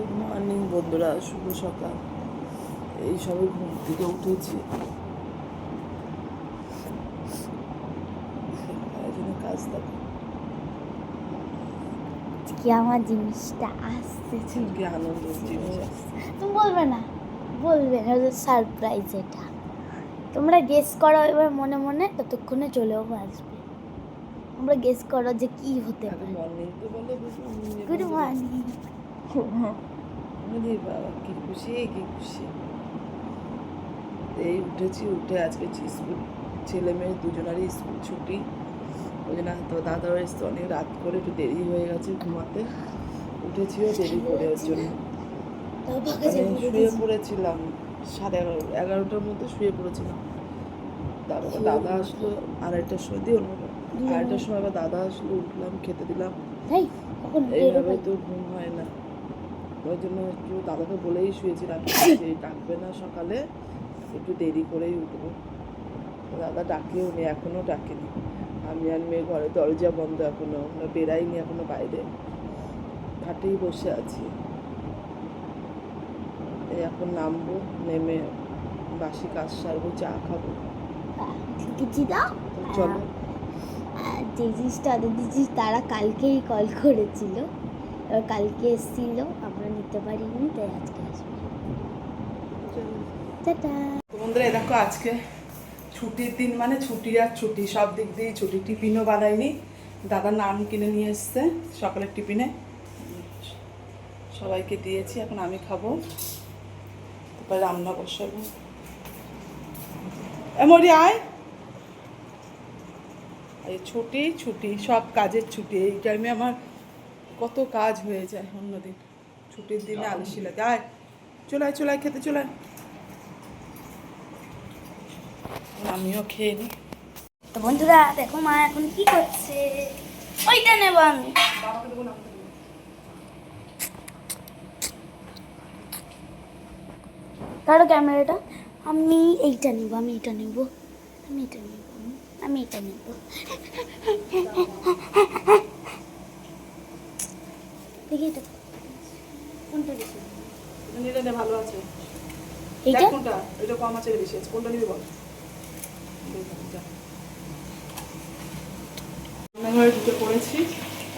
Good morning বন্ধুরা, শুভ সকাল। এই সবে ঘুম থেকে উঠেছি, কাজ থাকে। কি আমার জিনিসটা আসছে, কি আনন্দ জিনিস আসছে। তুমি বলবে না, বলবে না, সারপ্রাইজ এটা। তোমরা গেস করো এবার মনে মনে, ততক্ষণে চলেও আসবে। তোমরা গেস করো যে কি হতে পারে। মর্নিং তো বলে গুড মর্নিং। বাবা কি খুশি, কি খুশি। এই উঠেছি, উঠে আজকে স্কুল, ছেলে মেয়ে দুজনারই স্কুল ছুটি। ওই জন্য তো দাদাও এসছে অনেক রাত করে, একটু দেরি হয়ে গেছে ঘুমাতে। উঠেছিও দেরি করে, ওর জন্য শুয়ে পড়েছিলাম 11:30-11টার মধ্যে শুয়ে পড়েছিলাম। তারপর দাদা আসলো আড়াইটার সময়, দিয়ে আড়াইটার সময় আবার দাদা আসলো, উঠলাম, খেতে দিলাম। এইভাবে তো ঘুম হয় না, ওই জন্য একটু দাদাকে বলেই শুয়েছিলাম যে ডাকবে না সকালে, একটু দেরি করেই উঠবো। দাদা ডাকেও নি, এখনও ডাকেনি। আমি আর মেয়ে ঘরে দরজা বন্ধ, এখনো বেরাইনি, এখনো বাইরে খাটেই বসে আছি। এখন নামবো, নেমে বাসি কাজ সারবো, চা খাবো। চলো। যে জিনিসটা দিচ্ছি তারা কালকেই কল করেছিল, এবার কালকে এসেছিল, আমরা নিতে পারিনি, তাই আজকে আসবে। টাটা। বন্ধুরা দেখো, আজকে ছুটির দিন, মানে ছুটি আর ছুটি, সব দিক দিয়েই ছুটি। টিফিনও বানাইনি, দাদা নান কিনে নিয়ে এসছে সকালের টিফিনে, সবাইকে দিয়েছি। এখন আমি খাবো, তারপরে রান্না বসাবো। এমরি আয়। এই ছুটি ছুটি, সব কাজের ছুটি। এই টাইমে আমার কত কাজ হয়ে যায় অন্যদিন, ছুটির দিনে আলসি লাগে। আয়, চলায় চলায় খেতে চলায়। আমিও খেয়ে নিই। তো বন্ধুরা দেখো মা এখন কি করছে, ওইটা নেব আমি। কারো ক্যামেরাটা, আমি এইটা নেব, আমি এটা নেব, আমি এটা নেব, আমি এটা নেব। দেখি এটা কোনটা বেশি, নিলে নে, ভালো আছে। এইটা কোনটা? এটা কম আছে, বেশি আছে, কোনটা নিবি বল। রান্নাঘরে ঢুকে পড়েছি,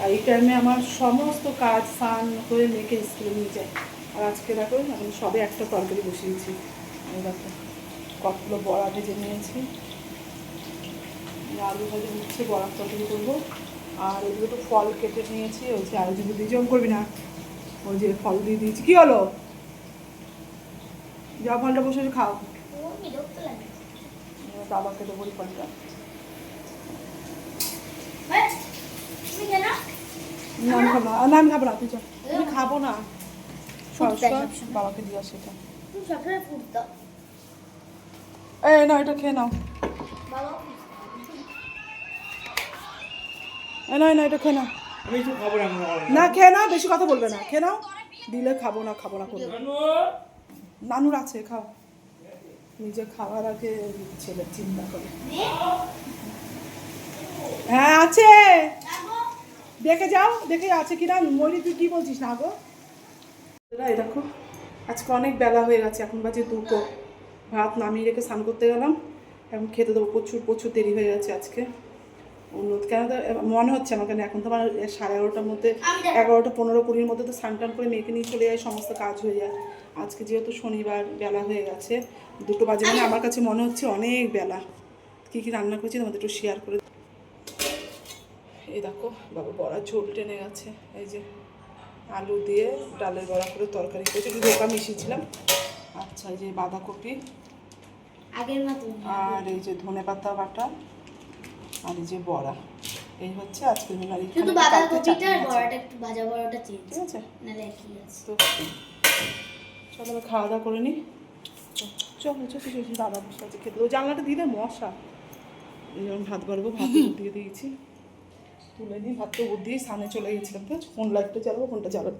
আর এই টাইমে আমার সমস্ত কাজ স্নান করে মেয়েকে স্কুলে নিয়ে যায়। আর আজকে দেখো, আমি সবে একটা তরকারি বসিয়েছি। আমি দেখো কতগুলো বড়া ভেজে নিয়েছি, আলু ভাজা উঠছে, বড়ার তরকারি করবো। আর ওইগুলো তো ফল কেটে নিয়েছি, ওই যে আলু যদি দিয়ে জম করবি না, ওই যে ফল দিয়ে দিয়েছি। কী হলো? যা ফলটা বসে খাও, বাবাকে দেবো ওই ফলটা। না আমি খাবো না, আমি খাবো না, তুই আমি খাবো না। বাবাকে দিয়ে সেটা। এই না, এটা খেয়ে নাও। না না, এটা খেয়ে নাও। না খেয়ে নাও, বেশি কথা বলবে না, খেয়ে নাও। দিলে খাবো না করবে। নানুর আছে, খাও। নিজে খাওয়ার আগে ছেলের চিন্তা করে। হ্যাঁ আছে, দেখে যাও, দেখে আছে কিনা। ময়ূরী তুই কি বলছিস না গো? এই দেখো, আজকে অনেক বেলা হয়ে গেছে, এখন বাজে 2টো। ভাত নামিয়ে রেখে স্নান করতে গেলাম, এখন খেতে দেবো। প্রচুর দেরি হয়ে গেছে আজকে। কেন তো মনে হচ্ছে আমার, কেন এখন তো আমার 11:30টার মধ্যে, 11টা 15-20-র মধ্যে তো স্নান টান করে মেয়েকে নিয়ে চলে যায়, সমস্ত কাজ হয়ে যায়। আজকে যেহেতু শনিবার, বেলা হয়ে গেছে, 2টো বাজে, মানে আমার কাছে মনে হচ্ছে অনেক বেলা। কী কী রান্না করেছি তোমাদের একটু শেয়ার করে। এই দেখো, বাবা বড়া ঝোল টেনে গেছে। এই যে আলু দিয়ে ডালের বড়া করে তরকারি করেছি, একটু ধোকা মিশিয়েছিলাম। আচ্ছা, এই যে বাঁধাকপি, আর এই যে ধনেপাতা বাটা, আর এই যে বড়া। এই হচ্ছে আজকের মেনু। শুধু বাঁধাকপিটা আর বড়াটা একটু ভাজা, বড়াটা চেঞ্জ, ঠিক আছে? নালে একই আছে। তো চলো আমি খাওয়া দাওয়া করে নিই। চলো কিছু দাদা বসে আছে খেতে। ওই জানলাটা দিলে মশা। এই যেমন ভাত বাড়বো, ভাত দিয়ে দিয়েছি, তুলে নিই। ভাত তো দিয়ে সামনে চলে গেছিলাম, তো কোন লাইটটা জ্বালাবো, কোনটা জ্বালাবো।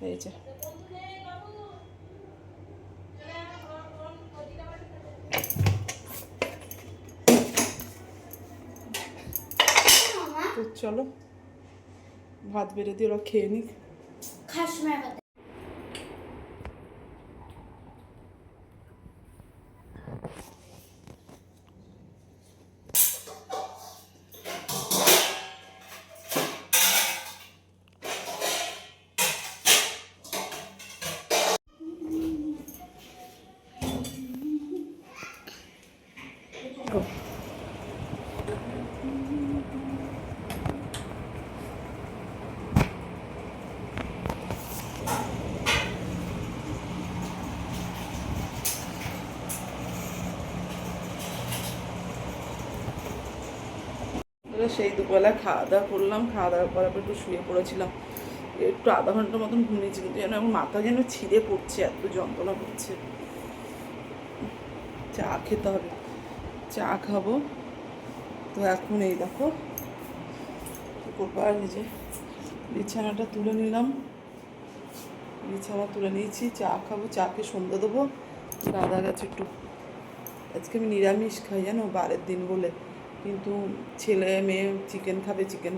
এই যে তো চলো ভাত বেড়ে দিয়ে ওরা খেয়ে নিক। বন্ধুরা সেই দুপুরবেলা খাওয়া দাওয়া করলাম, খাওয়া দাওয়া করার পর একটু শুয়ে পড়েছিলাম, একটু আধা ঘন্টার মতন ঘুমিয়েছি, কিন্তু যেন এখন মাথা যেন ছিঁড়ে পড়ছে, এত যন্ত্রণা করছে। চা খেতে হবে, চা খাবো। তো এখন এই দেখো কী করবো, আর এই যে বিছানাটা তুলে নিলাম, বিছানা তুলে নিয়েছি, চা খাবো, চাকে সন্ধ্যে দেবো। দাদা গেছে একটু, আজকে আমি নিরামিষ খাই জানো, বারের দিন বলে, কিন্তু ছেলে মেয়ে চিকেন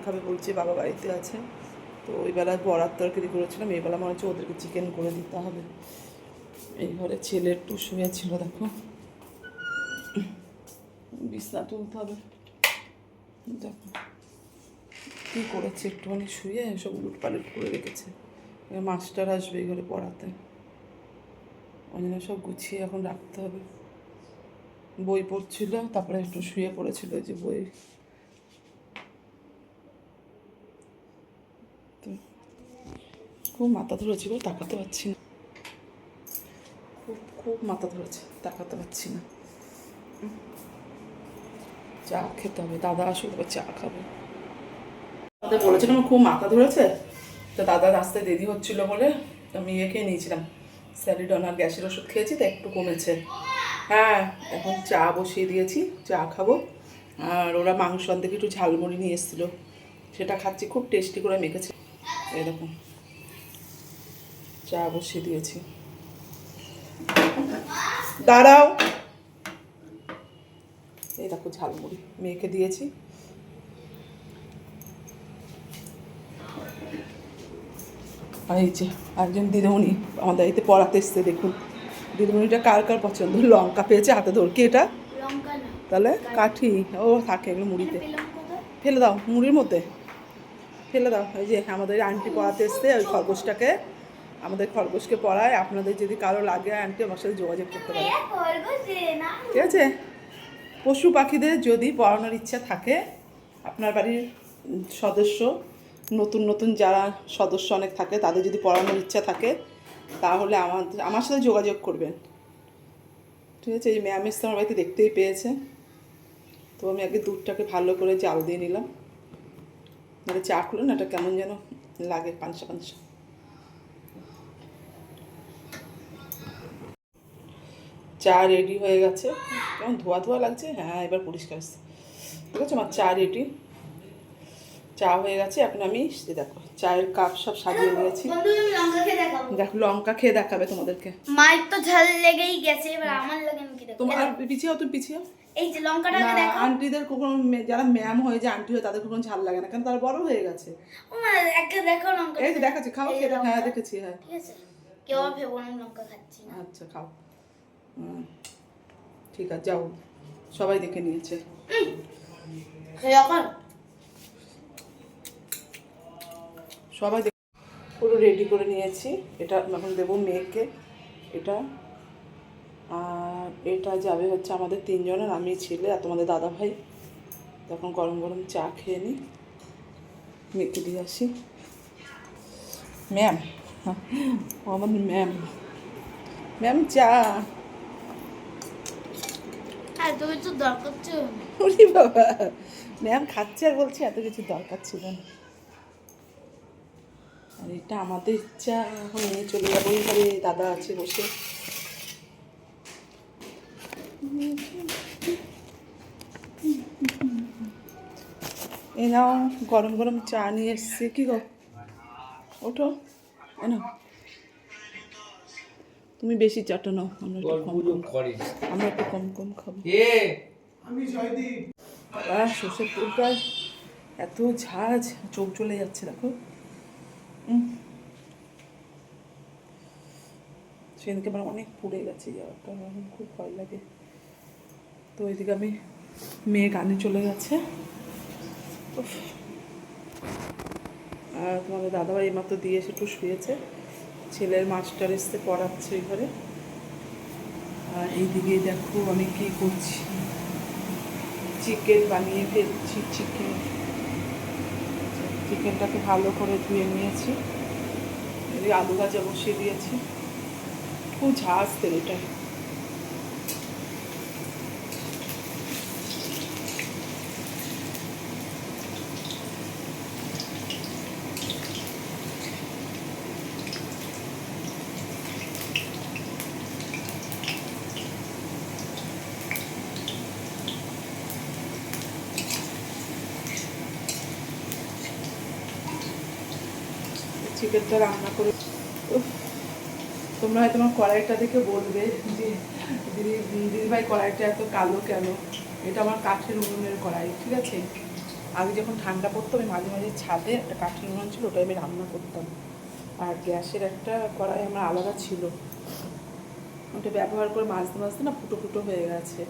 খাবে বলছে, বাবা বাড়িতে আছে। তো ওই বেলায় বরাত তরকারি করেছিলাম, এই বেলা মনে হচ্ছে ওদেরকে চিকেন করে দিতে হবে। এই ঘরে ছেলে একটু শুয়েছিল, দেখো বিছনা তুলতে হবে। দেখো কী করেছে, একটুখানি শুয়ে সব উলট পালট করে রেখেছে। এবার মাস্টার আসবে এই ঘরে পড়াতে, ওই জন্য সব গুছিয়ে এখন রাখতে হবে। বই পড়ছিল, তারপরে একটু শুয়ে পড়েছিল, যে বই। তো খুব মাথা ধরেছিল, তাকাতে পারছি না, খুব মাথা ধরেছে, তাকাতে পারছি না। চা খেতে হবে, দাদা আসুক তারপর চা খাবো। দাদা বলেছিলাম খুব মাথা ধরেছে, তো দাদা রাস্তায় দেরি হচ্ছিল বলে আমি খেয়ে নিয়েছিলাম স্যালিডন আর গ্যাসের ওষুধ খেয়েছি, তো একটু কমেছে। হ্যাঁ, এখন চা বসিয়ে দিয়েছি, চা খাবো। আর ওরা মাংস আনতে একটু ঝালমুড়ি নিয়ে এসেছিলো, সেটা খাচ্ছি, খুব টেস্টি করে মেখেছে। এরকম চা বসিয়ে দিয়েছি, দাঁড়াও। এই দেখো ঝালমুড়ি মেখে দিয়েছি। আর এই যে একজন দিদিমণি আমাদের বাড়িতে পড়াতে এসছে, দেখুন দিদিমণিটা কার কার পছন্দ। লঙ্কা পেয়েছে হাতে ধর, কি এটা তাহলে কাঠি, ও থাকে এগুলো মুড়িতে, ফেলে দাও মুড়ির মধ্যে, ফেলে দাও। এই যে আমাদের আন্টি পড়াতে এসছে, ওই খরগোশটাকে, আমাদের খরগোশকে পড়ায়। আপনাদের যদি কারো লাগে আন্টি আমার সাথে যোগাযোগ করতে পারে, ঠিক আছে? পশু পাখিদের যদি পড়ানোর ইচ্ছা থাকে, আপনার বাড়ির সদস্য নতুন যারা সদস্য অনেক থাকে, তাদের যদি পড়ানোর ইচ্ছা থাকে, তাহলে আমার সাথে যোগাযোগ করবেন, ঠিক আছে? এই ম্যাম এসে আমার বাড়িতে দেখতেই পেয়েছে, তো আমি আগে দুধটাকে ভালো করে জাল দিয়ে নিলাম, মানে চা খুলে না এটা কেমন যেন লাগে, পানসা। চা রেডি হয়ে গেছে, কেমন ধোয়া লাগছে, হ্যাঁ এবার পরিষ্কার আসছে, ঠিক আছে? আমার চা রেডি, চা হয়ে গেছে। এখন আমি দেখো চায়ের কাপ সব সাজিয়ে নিয়েছি। দেখো লঙ্কা খেয়ে দেখাবে তোমাদেরকে। মায়ের তো ঝাল লেগেই গেছে, এবার আমার লাগে নাকি দেখো। তোমার পিছিয়ে তুমি পিছিয়ে, এই যে লঙ্কাটাকে দেখো। আন্টিদের কখনো যারা ম্যাম হয়ে যায়, আন্টি হয়, তাদের কখনো ঝাল লাগে না, কারণ তারা বড় হয়ে গেছে। ও মা একটা দেখো লঙ্কা, এই যে দেখাচ্ছি, খাও খেয়ে দেখো। হ্যাঁ দেখেছি, হ্যাঁ ঠিক আছে। কেউ আর ভেবো না লঙ্কা খাচ্ছি না। আচ্ছা খাও, ঠিক আছে যাও, সবাই দেখে নিয়েছে। সবাই পুরো রেডি করে নিয়েছি। এটা এখন দেবো মেয়েকে, এটা আর এটা যাবে হচ্ছে আমাদের তিনজনের, আমি ছেলে আর তোমাদের দাদা ভাই। তখন গরম গরম চা খেয়ে নিই, মেয়েকে দিয়ে আসি। ম্যাম, আমাদের ম্যাম চা। এত কিছু দরকার ছিল না। ওরে বাবা, ম্যাম খাচ্ছে আর বলছে এত কিছু দরকার ছিল না। আর এটা আমাদের চা, এখন নিয়ে চলে যাবো। এইভাবে দাদা আছে বসে। এ নাও গরম গরম চা নিয়ে এসছি। কি গো ওঠো, এনো তুমি বেশি চাটা নাও, আমরা একটু কম খাবো। সর্ষের তেলটা এত ঝাঁজ, চোখ চলে যাচ্ছে দেখো। সেদিনকে আমার অনেক পুড়ে গেছে, যাওয়াটা এখন খুব ভয় লাগে। তো ওইদিকে আমি মেয়ে গানে চলে গেছে। আর তোমাদের দাদাভাই এইমাত্র দিয়ে এসে একটু শুয়েছে, ছেলের মাস্টার এসে পড়াচ্ছে ওই ঘরে। আর এইদিকে দেখো আমি কী করছি, চিকেন বানিয়ে ফেলছি। চিকেনটাকে ভালো করে ধুয়ে নিয়েছি, আলু ভাজা বসিয়ে দিয়েছি। খুব ঝাঁজ তেলটা, চিকেনটা রান্না করে উফ, তোমরা হয়তো আমার কড়াইটা দেখে বলবে যে দিদিভাই কড়াইটা এত কালো কেন। এটা আমার কাঠের উনুনের কড়াই, ঠিক আছে। আগে যখন ঠান্ডা পড়তো আমি মাঝে মাঝে ছাদে একটা কাঠের উনুন ছিল, ওটা আমি রান্না করতাম। আর গ্যাসের একটা কড়াই আমার আলাদা ছিল, ওটা ব্যবহার করে মাঝতে মাঝতে না ফুটো ফুটো হয়ে গেছে।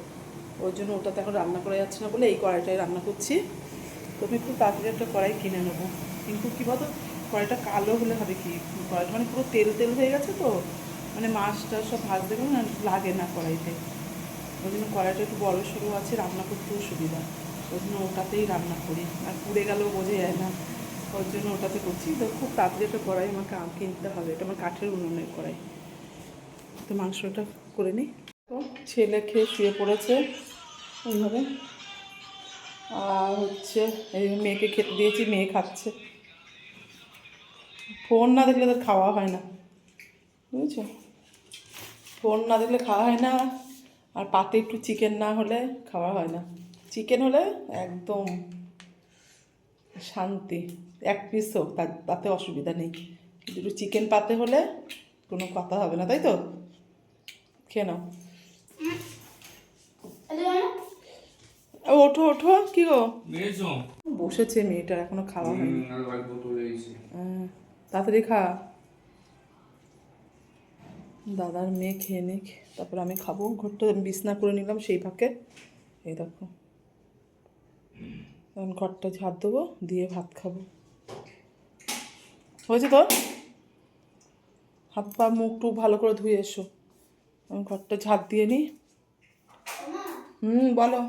ওর জন্য ওটাতে এখন রান্না করা যাচ্ছে না বলে এই কড়াইটাই রান্না করছি। তো আমি একটু তাড়াতাড়ি একটা কড়াই কিনে নেবো, কিন্তু কী বলতো কড়াইটা কালো হলে হবে কি, কড়াইটা মানে পুরো তেল তেল হয়ে গেছে তো, মানে মাছটা সব ভাজতে গেলে না লাগে না কড়াইতে। ওই জন্য কড়াইটা একটু বড়ো সরু আছে, রান্না করতেও সুবিধা। ওই জন্য ওটাতেই রান্না করি, আর পুড়ে গেলেও বোঝা যায় না, ওর জন্য ওটাতে করছি। তো খুব তাড়াতাড়ি একটা কড়াই আমাকে কিনতে হবে, এটা আমার কাঠের উনুনের কড়াই। তো মাংসটা করে নিই। তো ছেলে খেয়ে শুয়ে পড়েছে ওইভাবে, আর হচ্ছে এই মেয়েকে খেতে দিয়েছি, মেয়ে খাচ্ছে। ফোন না দেখলে তার খাওয়া হয় না, বুঝেছো। ফোন না দেখলে খাওয়া হয় না, আর পাতে একটু চিকেন না হলে খাওয়া হয় না। চিকেন হলে একদম শান্তি, এক পিস হোক তাতে অসুবিধা নেই, কিন্তু একটু চিকেন পাতে হলে কোনো কথা হবে না, তাই তো। খেয়ে নাও। ওঠো ওঠো, কি গো বসেছে মেয়েটার, এখনো খাওয়া হয়নি। তাড়াতাড়ি খা, দাদার মেয়ে খেয়ে নিক, তারপর আমি খাবো। ঘরটা বিছনা করে নিলাম সেই ফাঁকে। এই দেখো, এখন ঘরটা ঝাড় দেবো, দিয়ে ভাত খাবো। হয়েছে তোর? হাত পা মুখ টুক ভালো করে ধুয়ে এসো, আমি ঘরটা ঝাড় দিয়ে নিই। বলো।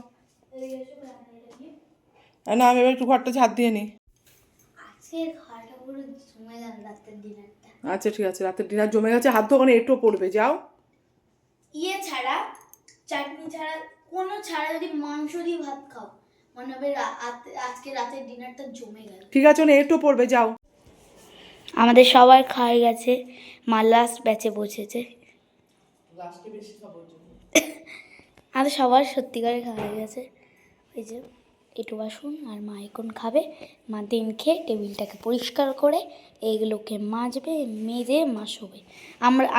না আমি এবার একটু ঘরটা ঝাড় দিয়ে নিই। আচ্ছা ঠিক আছে, রাতের ডিনার জমে গেছে, হাত ধোকানে এঁটো পড়বে, যাও। ইয়ে ছাড়া, চাটনি ছাড়া, কোনো ছাড়া যদি মাংস দিয়ে ভাত খাও মনে হবে আজকে রাতের ডিনারটা জমে গেল। ঠিক আছে, ওখানে এঁটো পড়বে, যাও। আমাদের সবার খাওয়া গেছে, মা লাস্ট ব্যাচে বসেছে। লাস্টে বেশি খাবো, আমাদের সবার সত্যিকারে খাওয়া গেছে। ওই যে একটু বাসন, আর মা এখন খাবে। মা দিন খেয়ে টেবিলটাকে পরিষ্কার করে এইগুলোকে মাজবে, মেজে মা শোবে।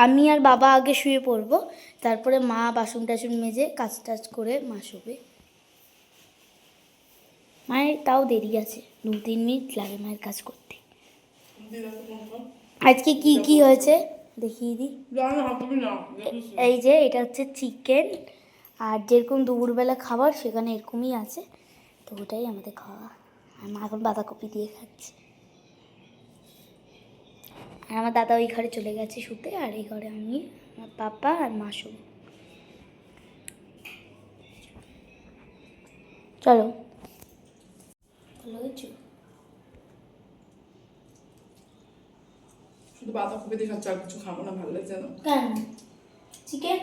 আমি আর বাবা আগে শুয়ে পড়বো, তারপরে মা বাসন টাসন মেজে কাজ টাজ করে মা শোবে। মায়ের তাও দেরি আছে, 2-3 মিনিট লাগে মায়ের কাজ করতে। আজকে কি কি হয়েছে দেখিয়ে দিই। এই যে এটা হচ্ছে চিকেন, আর যেরকম দুপুরবেলা খাবার সেখানে এরকমই আছে, তো ওটাই আমাদের খাওয়া। আর মা এখন বাঁধাকপি দিয়ে খাচ্ছে। আর আমার দাদা ওই ঘরে চলে গেছে শুতে, আর এই ঘরে আমি, আমার পাপা আর মা শোব। চলো ভালো কিছু শুধু বাঁধাকপি দিয়ে খাচ্ছি, আর কিছু খাবো না, ভালো লাগছে না। কেন? চিকেন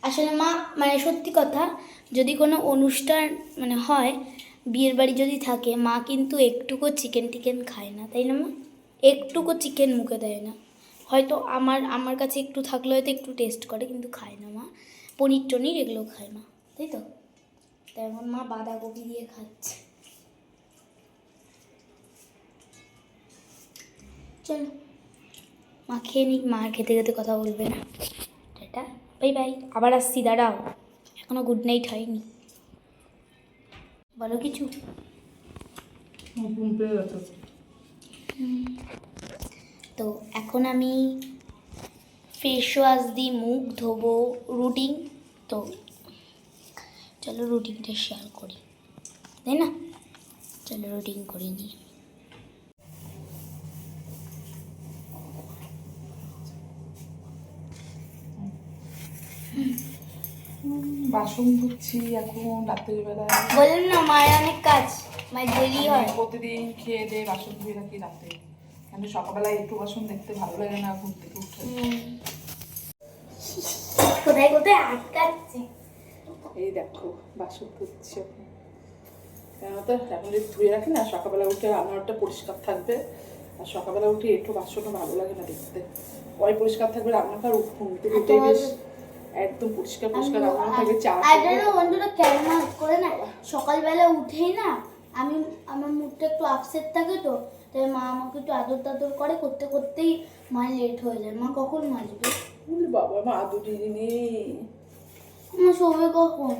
আসলে মা, মানে সত্যি কথা, যদি কোনো অনুষ্ঠান মানে হয়, বিয়ের বাড়ি যদি থাকে, মা কিন্তু একটুকু চিকেন টিকেন খায় না, তাই না মা? একটুকু চিকেন মুখে দেয় না। হয়তো আমার কাছে একটু থাকলে হয়তো একটু টেস্ট করে, কিন্তু খায় না মা। পনির টনির এগুলো খায় না, তাই তো। তাই এখন মা বাঁধাকপি দিয়ে খাচ্ছে। চলো মা খেয়ে নিক, মা খেতে খেতে কথা বলবে না। টাটা, বাই বাই, আবার আসছি, দাঁড়াও, এখনো গুড নাইট হয়নি। বলো কিছু। তো এখন আমি ফেস ওয়াশ দিই, মুখ ধোবো, রুটিন। তো চলো রুটিনটা শেয়ার করি, তাই না? চলো রুটিন করে নিই। বাসন ধুচ্ছি এখন রাতের বেলায়। বললেন না মায়ের অনেক কাজ, মায়ের দেরি হয়। প্রতিদিন খেয়ে দিয়ে বাসন ধুয়ে রাখি রাতে, কিন্তু সকালবেলায় একটু বাসন দেখতে ভালো লাগে না ঘুম থেকে উঠে। কোথায় কোথায় আটকাচ্ছে। এই দেখো বাসন ধুচ্ছি এখন, কেন তো এখন যদি ধুয়ে রাখি না, সকালবেলা উঠে রান্নাঘরটা পরিষ্কার থাকবে। আর সকালবেলা উঠে একটু বাসনটা ভালো লাগে না দেখতে, ওই পরিষ্কার থাকবে রান্নাঘর, ঘুম থেকে উঠে বেশ একদম পরিষ্কার পরিষ্কার রান্না থাকবে। চা বন্ধুরা কেমন করে না, সকালবেলা উঠেই না আমি, আমার মুডটা একটু আপসেট থাকে, তো তাই মা আমাকে একটু আদর টাদর করে, করতে করতেই মায়ের লেট হয়ে যায়। মা কখন মাজবে? বলি বাবা মা দুটি নেই। আমার শোবে কখন?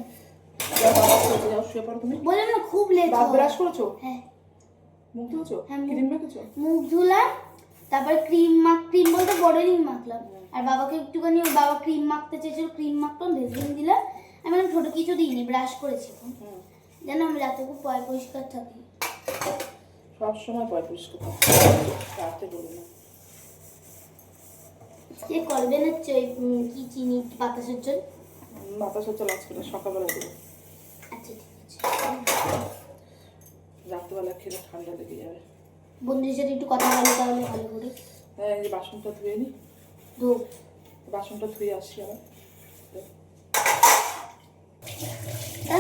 বাবা শুতে যাও, শুয়ে পড়ো তুমি। বলে না খুব লেট দাঁত হয়। ব্রাশ করেছো? হ্যাঁ মুখ ধুয়েছো? হ্যাঁ, ক্রিম মেখেছো? মুখ ধুলাম, তারপর ক্রিম বলতে বড় ক্রিম মাখলাম। আর বাবাকে একটুখানি, বাবা ক্রিম মাখতে চেয়েছিল, ক্রিম মাখলাম, ভেজলিন দিলাম। আমি বললাম ছোটো কিছু দিইনি, ব্রাশ করেছি। যেন আমি রাতে খুব পরিষ্কার থাকি। সবসময় পরিষ্কার রাতে বলি না। কে করবে না কি চিনি বাতাসের জল? বাতাসের চল আজকে না, সকালবেলা দেবো। আচ্ছা ঠিক আছে। রাত্রেবেলা খেলে ঠান্ডা লেগে যাবে। বন্ধুদের সাথে একটু কথা বলে তাহলে ভালো করে। হ্যাঁ, এই যে বাসনটা ধুয়ে নি। বাসনটা ধুয়ে আসি আবার।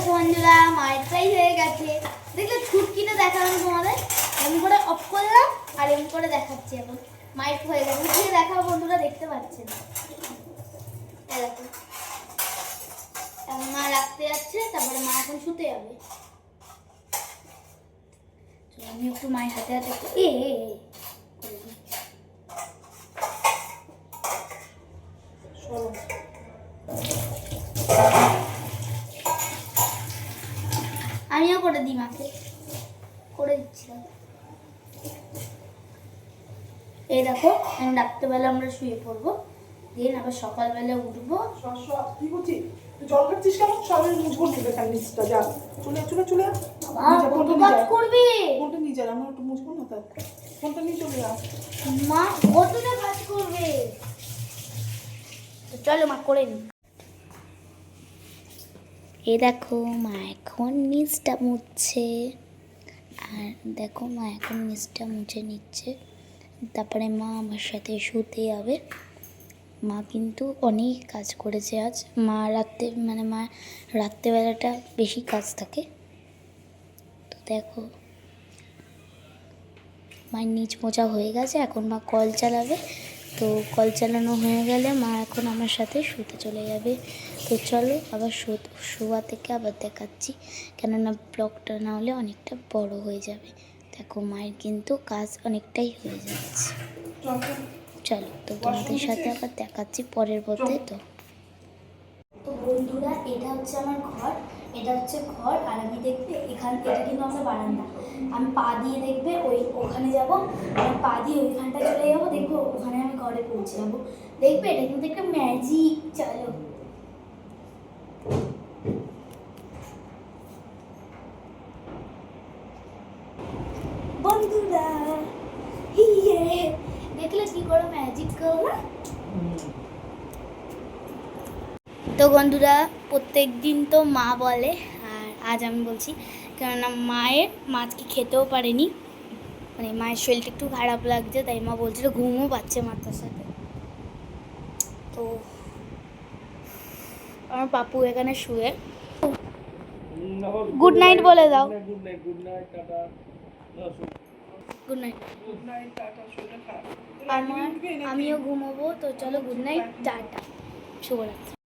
বন্ধুরা মায়ের ফ্রাই হয়ে গেছে। দেখলে ছুটকিটা দেখালাম তোমাদের, এমনি করে অফ করলাম আর এমনি করে দেখাচ্ছি। এখন মায়ের হয়ে গেছে, উঠিয়ে দেখাও বন্ধুরা, দেখতে পাচ্ছেন। দেখো এখন মা রাখতে যাচ্ছে, তারপরে মা এখন শুতে যাবে। আমি একটু মায়ের হাতে হাতে আমিও করে দিই, মাকে করে দিচ্ছিলাম। এই দেখো আমি রাত্রেবেলা আমরা শুয়ে পড়বো, দিন আবার সকালবেলা উঠবো। কি করছিস? তুই জল খাচ্ছিস কেমন? সবাই মুছবো নেবে খালি নিচটা। যা চলে চলে চলে করবি ফোনটা নিয়ে যা, আমরা একটু মুছবো না। তার ফোনটা নিয়ে চলে যা। মা কতটা কাজ করবে, চলো মা করে নি। এই দেখো মা এখন নিচটা মুছছে, আর দেখো মা এখন নিচটা মুছে নিচ্ছে। তারপরে মা আমার সাথে শুতে যাবে। মা কিন্তু অনেক কাজ করেছে আজ। মা রাত্রেবেলাটা বেশি কাজ থাকে। তো দেখো মায়ের নিচ মোছা হয়ে গেছে, এখন মা কল চালাবে। তো কল চালানো হয়ে গেলে মা এখন আমার সাথে শুতে চলে যাবে। তো চলো আবার শোয়া থেকে আবার দেখাচ্ছি, কেননা ব্লগটা না হলে অনেকটা বড় হয়ে যাবে। দেখো মায়ের কিন্তু কাজ অনেকটাই হয়ে যাচ্ছে। চলো তো তোমাদের সাথে আবার দেখাচ্ছি পরের পথে। তো বন্ধুরা এটা হচ্ছে আমার ঘর, এটা হচ্ছে ঘর। আর আমি দেখবে এটা কিন্তু আমার বারান্দা। আমি পা দিয়ে দেখবে ওখানে যাব, আমি পা দিয়ে ওইখানটা চলে যাবো, দেখবো ওখানে আমি ঘরে পৌঁছে যাবো। দেখবে এটা কিন্তু একটা ম্যাজিক। চলো বন্ধুরা, দেখলে কি করে ম্যাজিক করলাম। তো বন্ধুরা প্রত্যেক দিন তো মা বলে, আর আজ আমি বলছি, কেননা মা আজকে খেতেও পারেনি, মানে মায়ের শরীরটা একটু খারাপ লাগছে, তাই মা বলছিল ঘুমও পাচ্ছে মাথার সাথে। তো আমার পাপু এখানে শুয়ে। গুড নাইট বলে দাও। Good night. আমিও ঘুমোবো। তো চলো গুড নাইট, টাটা, শুভরাত্রি।